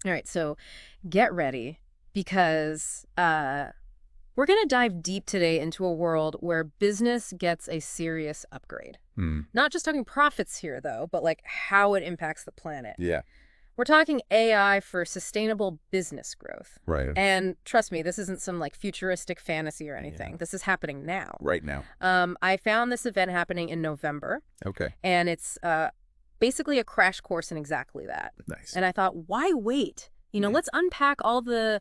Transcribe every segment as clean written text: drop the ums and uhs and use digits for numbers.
All right, so get ready because we're going to dive deep today into a world where business gets a serious upgrade. Not just talking profits here, though, but like how it impacts the planet. Yeah. We're talking AI for sustainable business growth. Right. And trust me, this isn't some like futuristic fantasy or anything. Yeah. This is happening now. Right now. I found this event happening in November. Okay. And it's basically a crash course in exactly that. Nice. And I thought, why wait? Let's unpack all the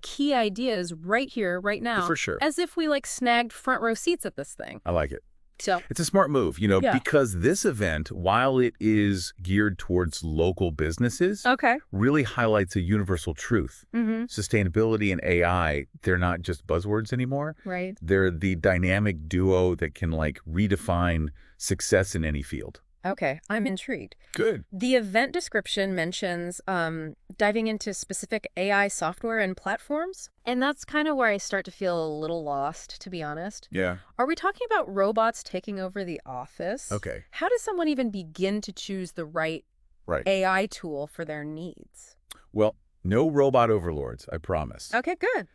key ideas right here, right now. For sure. As if we like snagged front row seats at this thing. I like it. So It's a smart move, Yeah. because this event, while it is geared towards local businesses, okay. really highlights a universal truth. Mm-hmm. Sustainability and AI, they're not just buzzwords anymore. Right. They're the dynamic duo that can redefine success in any field. Okay. I'm intrigued. Good. The event description mentions diving into specific AI software and platforms. And that's kind of where I start to feel a little lost, to be honest. Yeah. Are we talking about robots taking over the office? Okay. How does someone even begin to choose the right AI tool for their needs? Well, no robot overlords, I promise. Okay, good.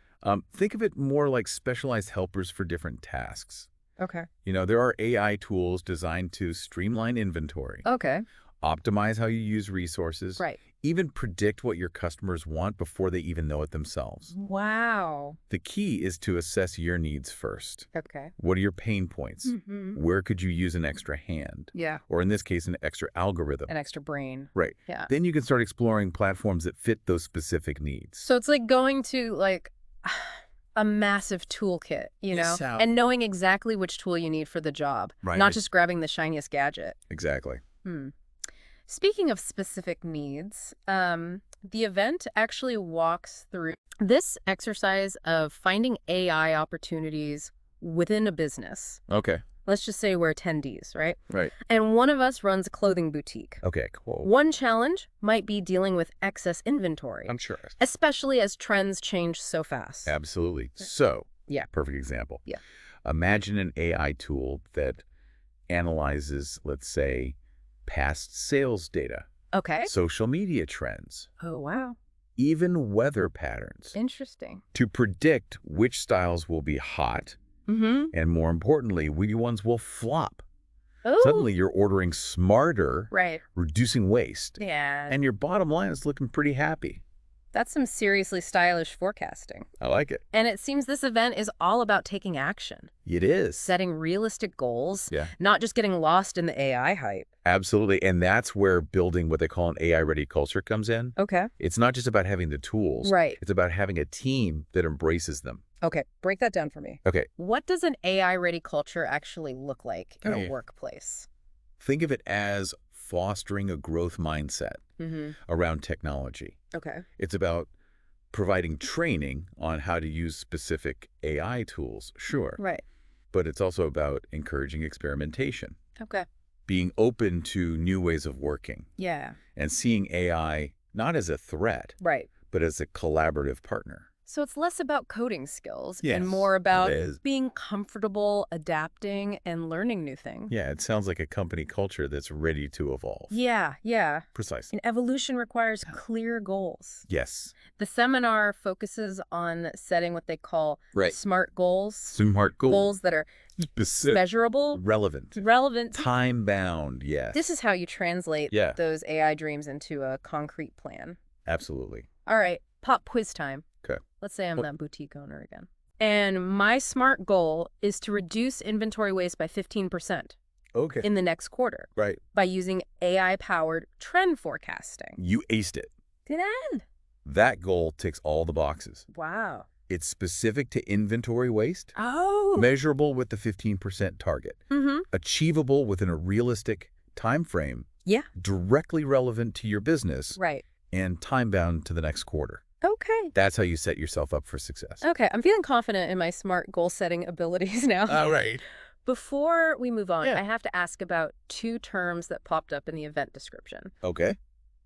Think of it more like specialized helpers for different tasks. Okay. There are AI tools designed to streamline inventory, Okay. optimize how you use resources, Right. even predict what your customers want before they even know it themselves. Wow. The key is to assess your needs first. Okay. What are your pain points? Mm-hmm. Where could you use an extra hand? Yeah. Or in this case, an extra algorithm. An extra brain. Right. Yeah. Then you can start exploring platforms that fit those specific needs. So it's like going to a massive toolkit, Yes, and knowing exactly which tool you need for the job, Right. not just grabbing the shiniest gadget. Exactly. Speaking of specific needs, the event actually walks through this exercise of finding AI opportunities within a business. Okay. Let's just say we're attendees, right? Right. And one of us runs a clothing boutique. Okay, cool. One challenge might be dealing with excess inventory, I'm sure. especially as trends change so fast. Absolutely. So, Yeah. perfect example. Yeah. Imagine an AI tool that analyzes, let's say, past sales data, Okay. social media trends, Oh, wow. even weather patterns Interesting. to predict which styles will be hot Mm-hmm. and, more importantly, which ones will flop. Oh. Suddenly, you're ordering smarter, Right. reducing waste, Yeah. and your bottom line is looking pretty happy. That's some seriously stylish forecasting. I like it. And it seems this event is all about taking action, It is. setting realistic goals, Yeah. not just getting lost in the AI hype. Absolutely. And that's where building what they call an AI-ready culture comes in. Okay. It's not just about having the tools. Right. It's about having a team that embraces them. Okay. Break that down for me. Okay. What does an AI-ready culture actually look like in Okay. a workplace? Think of it as fostering a growth mindset Mm-hmm. around technology. Okay. It's about providing training on how to use specific AI tools, sure. Right. But it's also about encouraging experimentation, Okay. being open to new ways of working, Yeah. and seeing AI not as a threat, Right. but as a collaborative partner. So it's less about coding skills Yes, and more about it is. being comfortable, adapting, and learning new things. Yeah, it sounds like a company culture that's ready to evolve. Yeah, yeah. Precisely. And evolution requires clear goals. Yes. The seminar focuses on setting what they call Right. SMART goals. Smart goals. Goals that are Specific. measurable, Relevant. relevant. Time-bound, yes. This is how you translate Yeah. those AI dreams into a concrete plan. Absolutely. All right, pop quiz time. Okay. Let's say I'm What- that boutique owner again. And my SMART goal is to reduce inventory waste by 15% Okay. in the next quarter Right. by using AI-powered trend forecasting. You aced it. Did I? That goal ticks all the boxes. Wow. It's specific to inventory waste, Oh. measurable with the 15% target, Mm-hmm. achievable within a realistic time frame, Yeah. directly relevant to your business, Right. and time-bound to the next quarter. Okay. That's how you set yourself up for success. Okay, I'm feeling confident in my SMART goal-setting abilities now. All right. Before we move on, Yeah. I have to ask about two terms that popped up in the event description. Okay.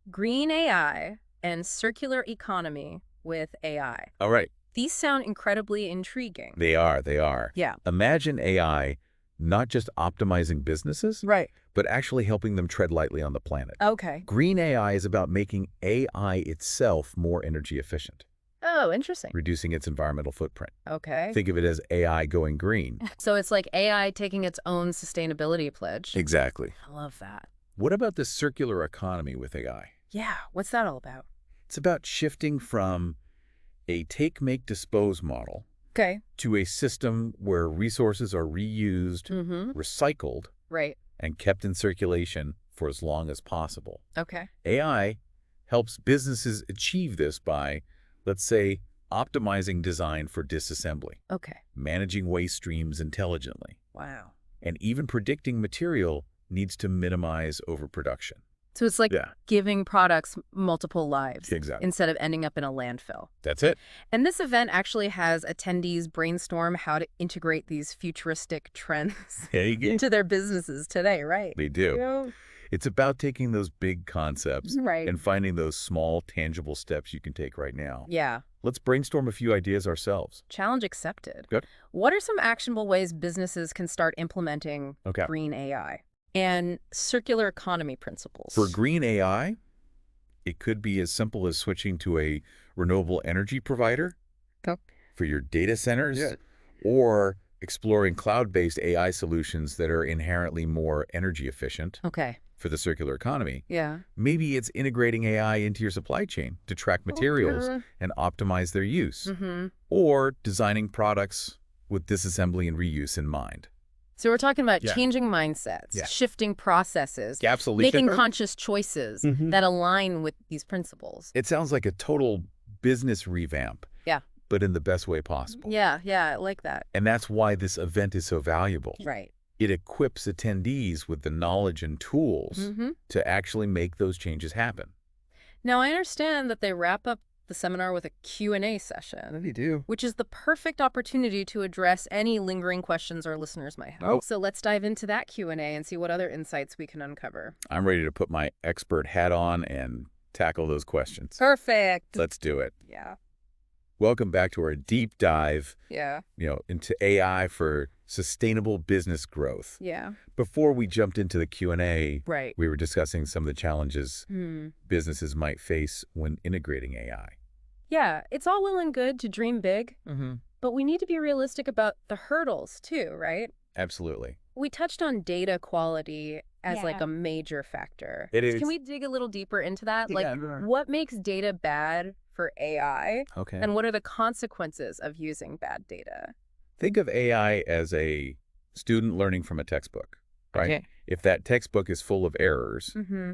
Green AI and circular economy with AI. All right. These sound incredibly intriguing. They are. Yeah. Imagine AI not just optimizing businesses, Right. but actually helping them tread lightly on the planet. Okay. Green AI is about making AI itself more energy efficient, Oh, interesting. reducing its environmental footprint. Okay. Think of it as AI going green. So it's like AI taking its own sustainability pledge. Exactly. I love that. What about the circular economy with AI? Yeah. What's that all about? It's about shifting from a take, make, dispose model Okay. to a system where resources are reused, Mm-hmm. recycled, Right. and kept in circulation for as long as possible. Okay. AI helps businesses achieve this by, let's say, optimizing design for disassembly, Okay. managing waste streams intelligently, Wow. and even predicting material needs to minimize overproduction. So it's like Yeah. giving products multiple lives Exactly. instead of ending up in a landfill. That's it. And this event actually has attendees brainstorm how to integrate these futuristic trends There you go. into their businesses today, right? They do. Yeah. It's about taking those big concepts Right. and finding those small, tangible steps you can take right now. Yeah. Let's brainstorm a few ideas ourselves. Challenge accepted. Good. What are some actionable ways businesses can start implementing Okay. green AI and circular economy principles? For green AI, it could be as simple as switching to a renewable energy provider Okay. for your data centers, or exploring cloud-based AI solutions that are inherently more energy efficient Okay. for the circular economy. Yeah. Maybe it's integrating AI into your supply chain to track materials Okay. and optimize their use, Mm-hmm. or designing products with disassembly and reuse in mind. So we're talking about Yeah. changing mindsets, Yeah. shifting processes, Absolutely. making conscious choices Mhm. that align with these principles. It sounds like a total business revamp. Yeah. But in the best way possible. Yeah, I like that. And that's why this event is so valuable. Right. It equips attendees with the knowledge and tools Mm-hmm. to actually make those changes happen. Now, I understand that they wrap up the seminar with a Q&A session, They do. which is the perfect opportunity to address any lingering questions our listeners might have. Oh. So let's dive into that Q&A and see what other insights we can uncover. I'm ready to put my expert hat on and tackle those questions. Perfect. Let's do it. Yeah. Welcome back to our deep dive, Yeah. into AI for sustainable business growth. Yeah. Before we jumped into the Q&A, Right. we were discussing some of the challenges Hmm. businesses might face when integrating AI. Yeah, it's all well and good to dream big, Mm-hmm. but we need to be realistic about the hurdles too, right? Absolutely. We touched on data quality as like Yeah. a major factor. It is. Can we dig a little deeper into that? Like, Yeah. what makes data bad for AI, Okay. and what are the consequences of using bad data? Think of AI as a student learning from a textbook, right? Okay. If that textbook is full of errors, Mm-hmm.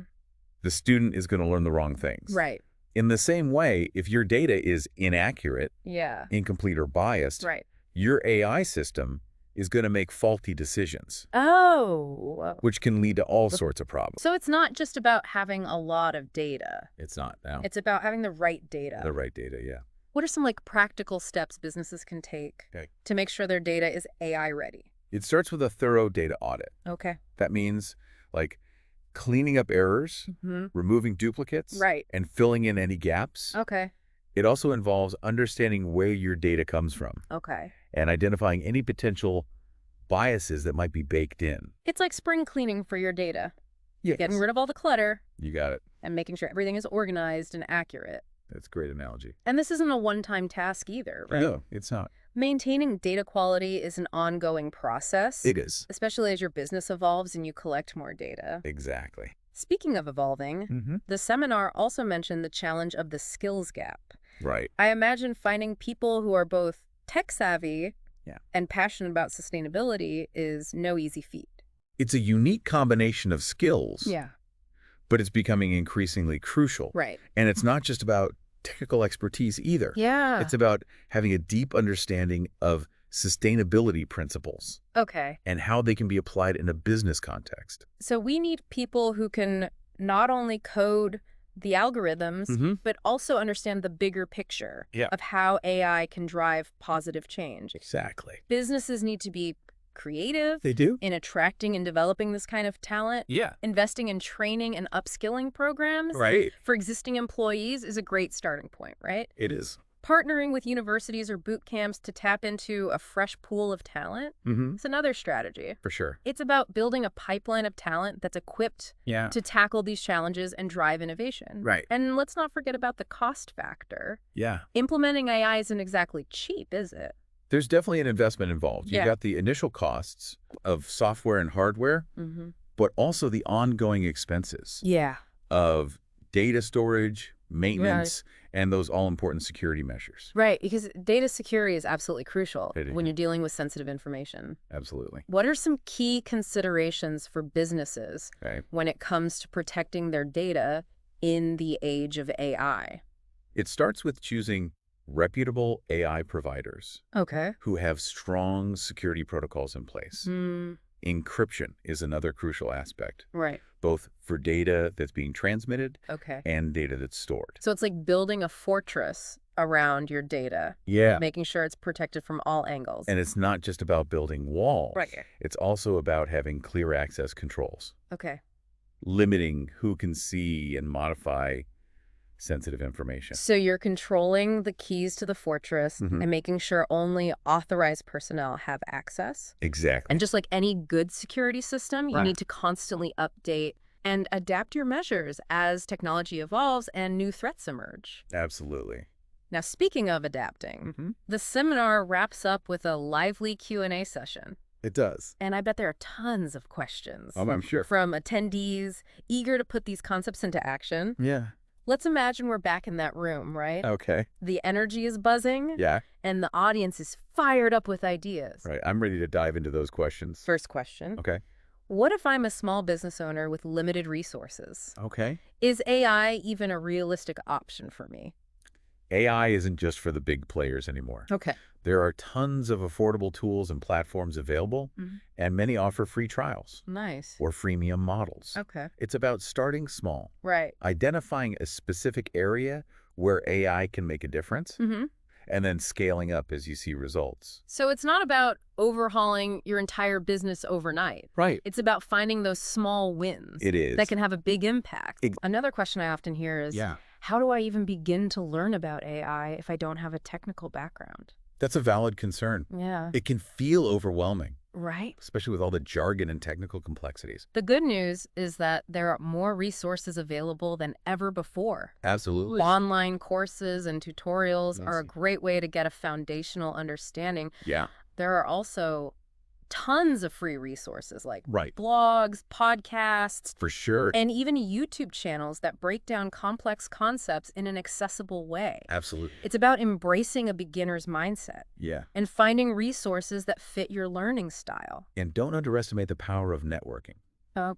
the student is going to learn the wrong things. Right. In the same way, if your data is inaccurate, Yeah. incomplete, or biased, Right. your AI system is going to make faulty decisions, Oh. which can lead to all sorts of problems. So it's not just about having a lot of data. It's not now. It's about having the right data. The right data, yeah. What are some like practical steps businesses can take Okay. to make sure their data is AI ready? It starts with a thorough data audit. Okay. That means like cleaning up errors, Mm-hmm. removing duplicates, Right. and filling in any gaps. Okay. It also involves understanding where your data comes from Okay. and identifying any potential biases that might be baked in. It's like spring cleaning for your data, Yes. getting rid of all the clutter You got it. and making sure everything is organized and accurate. That's a great analogy. And this isn't a one-time task either, right? No, it's not. Maintaining data quality is an ongoing process, It is. especially as your business evolves and you collect more data. Exactly. Speaking of evolving, Mm-hmm. the seminar also mentioned the challenge of the skills gap. Right. I imagine finding people who are both tech-savvy Yeah. and passionate about sustainability is no easy feat. It's a unique combination of skills, Yeah. but it's becoming increasingly crucial. Right. And it's not just about technical expertise either. Yeah. It's about having a deep understanding of sustainability principles Okay. and how they can be applied in a business context. So we need people who can not only code the algorithms, Mm-hmm. but also understand the bigger picture Yeah. of how AI can drive positive change. Exactly. Businesses need to be creative They do? in attracting and developing this kind of talent. Yeah. Investing in training and upskilling programs Right. for existing employees is a great starting point, right? It is. Partnering with universities or boot camps to tap into a fresh pool of talent. It's another strategy. For sure. It's about building a pipeline of talent that's equipped to tackle these challenges and drive innovation. Right. And let's not forget about the cost factor. Yeah. Implementing AI isn't exactly cheap, is it? There's definitely an investment involved. You've got the initial costs of software and hardware, but also the ongoing expenses of data storage, maintenance, and those all-important security measures. Right, because data security is absolutely crucial when you're dealing with sensitive information. Absolutely. What are some key considerations for businesses when it comes to protecting their data in the age of AI? It starts with choosing reputable AI providers who have strong security protocols in place. Encryption is another crucial aspect. Right. Both for data that's being transmitted and data that's stored. So it's like building a fortress around your data. Making sure it's protected from all angles. And it's not just about building walls. Right. It's also about having clear access controls. Limiting who can see and modify sensitive information. So you're controlling the keys to the fortress and making sure only authorized personnel have access. Exactly. And just like any good security system, you need to constantly update and adapt your measures as technology evolves and new threats emerge. Absolutely. Now, speaking of adapting, the seminar wraps up with a lively Q&A session. It does. And I bet there are tons of questions. I'm sure. From attendees eager to put these concepts into action. Let's imagine we're back in that room, right? The energy is buzzing. And the audience is fired up with ideas. Right. I'm ready to dive into those questions. First question. What if I'm a small business owner with limited resources? Is AI even a realistic option for me? AI isn't just for the big players anymore. There are tons of affordable tools and platforms available, and many offer free trials. Nice. Or freemium models. It's about starting small. Identifying a specific area where AI can make a difference, and then scaling up as you see results. So it's not about overhauling your entire business overnight. It's about finding those small wins. It is. That can have a big impact. Another question I often hear is, how do I even begin to learn about AI if I don't have a technical background? That's a valid concern. It can feel overwhelming. Especially with all the jargon and technical complexities. The good news is that there are more resources available than ever before. Absolutely. Online courses and tutorials are a great way to get a foundational understanding. There are also tons of free resources like blogs, podcasts. For sure. And even YouTube channels that break down complex concepts in an accessible way. Absolutely. It's about embracing a beginner's mindset. And finding resources that fit your learning style. And don't underestimate the power of networking.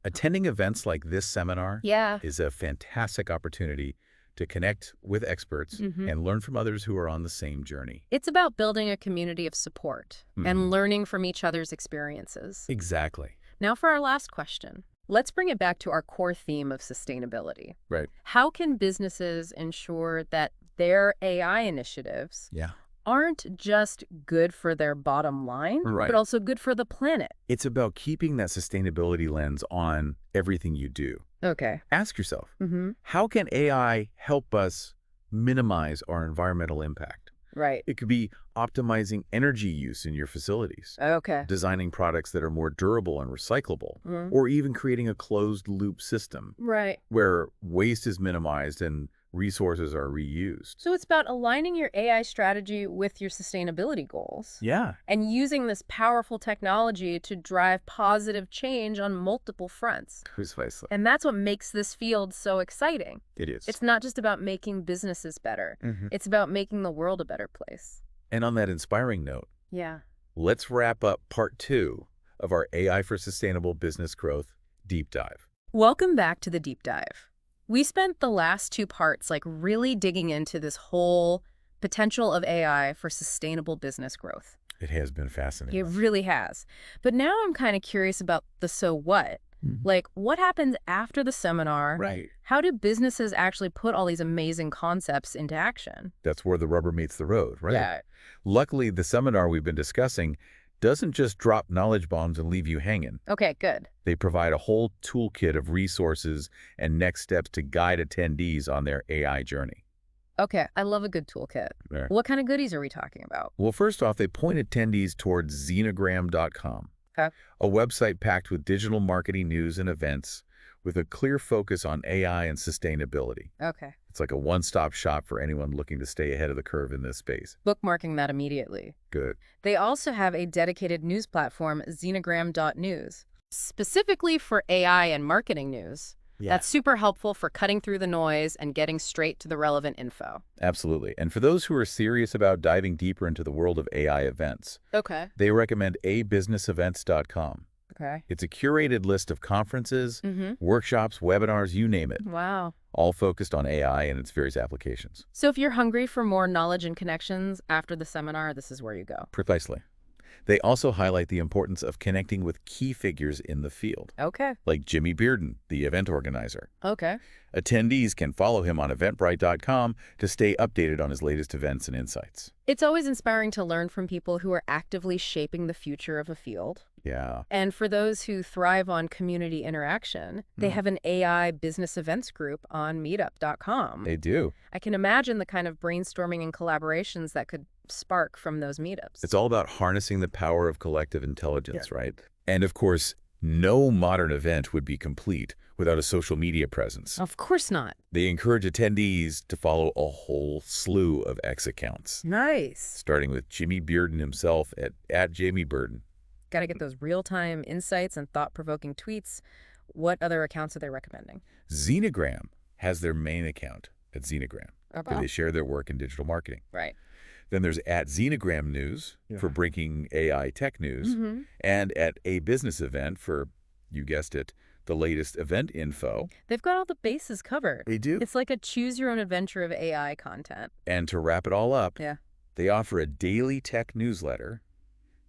Attending events like this seminar is a fantastic opportunity to connect with experts and learn from others who are on the same journey. It's about building a community of support and learning from each other's experiences. Exactly. Now for our last question. Let's bring it back to our core theme of sustainability. How can businesses ensure that their AI initiatives aren't just good for their bottom line, but also good for the planet? It's about keeping that sustainability lens on everything you do. Ask yourself, how can AI help us minimize our environmental impact? It could be optimizing energy use in your facilities, designing products that are more durable and recyclable, or even creating a closed-loop system where waste is minimized and resources are reused. So it's about aligning your AI strategy with your sustainability goals. And using this powerful technology to drive positive change on multiple fronts. Precisely. And that's what makes this field so exciting. It is. It's not just about making businesses better. It's about making the world a better place. And on that inspiring note, let's wrap up part 2 of our AI for Sustainable Business Growth Deep Dive. Welcome back to the Deep Dive. We spent the last 2 parts really digging into this whole potential of AI for sustainable business growth. It has been fascinating. It really has. But now I'm kind of curious about the so what. What happens after the seminar? How do businesses actually put all these amazing concepts into action? That's where the rubber meets the road, right? Luckily, the seminar we've been discussing doesn't just drop knowledge bombs and leave you hanging. Okay, good. They provide a whole toolkit of resources and next steps to guide attendees on their AI journey. Okay, I love a good toolkit. There. What kind of goodies are we talking about? Well, first off, they point attendees towards Xenogram.com, a website packed with digital marketing news and events with a clear focus on AI and sustainability. Okay. It's like a one-stop shop for anyone looking to stay ahead of the curve in this space. Bookmarking that immediately. Good. They also have a dedicated news platform, Xenogram.news, specifically for AI and marketing news. Yeah. That's super helpful for cutting through the noise and getting straight to the relevant info. Absolutely. And for those who are serious about diving deeper into the world of AI events, they recommend abusinessevents.com. Okay. It's a curated list of conferences, workshops, webinars, you name it. Wow. All focused on AI and its various applications. So if you're hungry for more knowledge and connections after the seminar, this is where you go. Precisely. They also highlight the importance of connecting with key figures in the field. Okay. Like Jimmy Bearden, the event organizer. Okay. Attendees can follow him on Eventbrite.com to stay updated on his latest events and insights. It's always inspiring to learn from people who are actively shaping the future of a field. Yeah. And for those who thrive on community interaction, they have an AI business events group on meetup.com. They do. I can imagine the kind of brainstorming and collaborations that could spark from those meetups. It's all about harnessing the power of collective intelligence, right? And of course, no modern event would be complete without a social media presence. Of course not. They encourage attendees to follow a whole slew of X accounts. Nice. Starting with Jimmy Bearden himself at Jamie Bearden. Got to get those real-time insights and thought-provoking tweets. What other accounts are they recommending? Xenogram has their main account at Xenogram. Okay. They share their work in digital marketing. Right. Then there's at Xenogram News for breaking AI tech news, and at A Business Event for, you guessed it, the latest event info. They've got all the bases covered. They do. It's like a choose-your-own-adventure of AI content. And to wrap it all up, they offer a daily tech newsletter,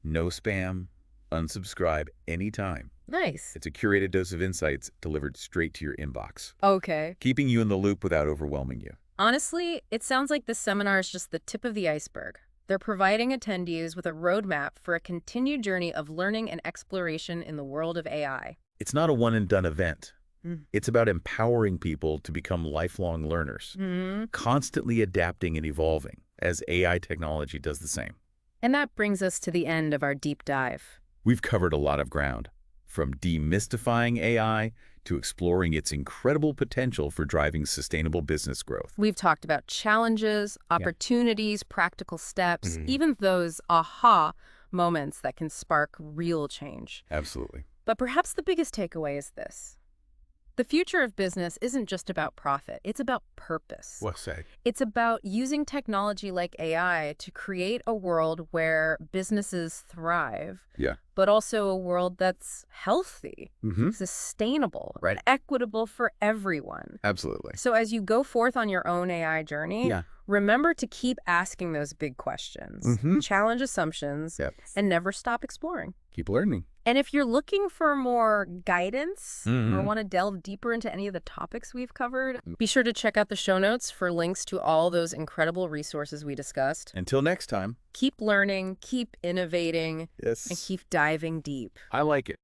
no spam, unsubscribe anytime. Nice. It's a curated dose of insights delivered straight to your inbox. Okay. Keeping you in the loop without overwhelming you. Honestly, it sounds like this seminar is just the tip of the iceberg. They're providing attendees with a roadmap for a continued journey of learning and exploration in the world of AI. It's not a one-and-done event. It's about empowering people to become lifelong learners, constantly adapting and evolving as AI technology does the same. And that brings us to the end of our deep dive. We've covered a lot of ground, from demystifying AI to exploring its incredible potential for driving sustainable business growth. We've talked about challenges, opportunities, practical steps, even those aha moments that can spark real change. Absolutely. But perhaps the biggest takeaway is this. The future of business isn't just about profit. It's about purpose. Well said. It's about using technology like AI to create a world where businesses thrive, but also a world that's healthy, sustainable, equitable for everyone. Absolutely. So as you go forth on your own AI journey, remember to keep asking those big questions, challenge assumptions, and never stop exploring. Keep learning. And if you're looking for more guidance or want to delve deeper into any of the topics we've covered, be sure to check out the show notes for links to all those incredible resources we discussed. Until next time. Keep learning, keep innovating, and keep diving deep. I like it.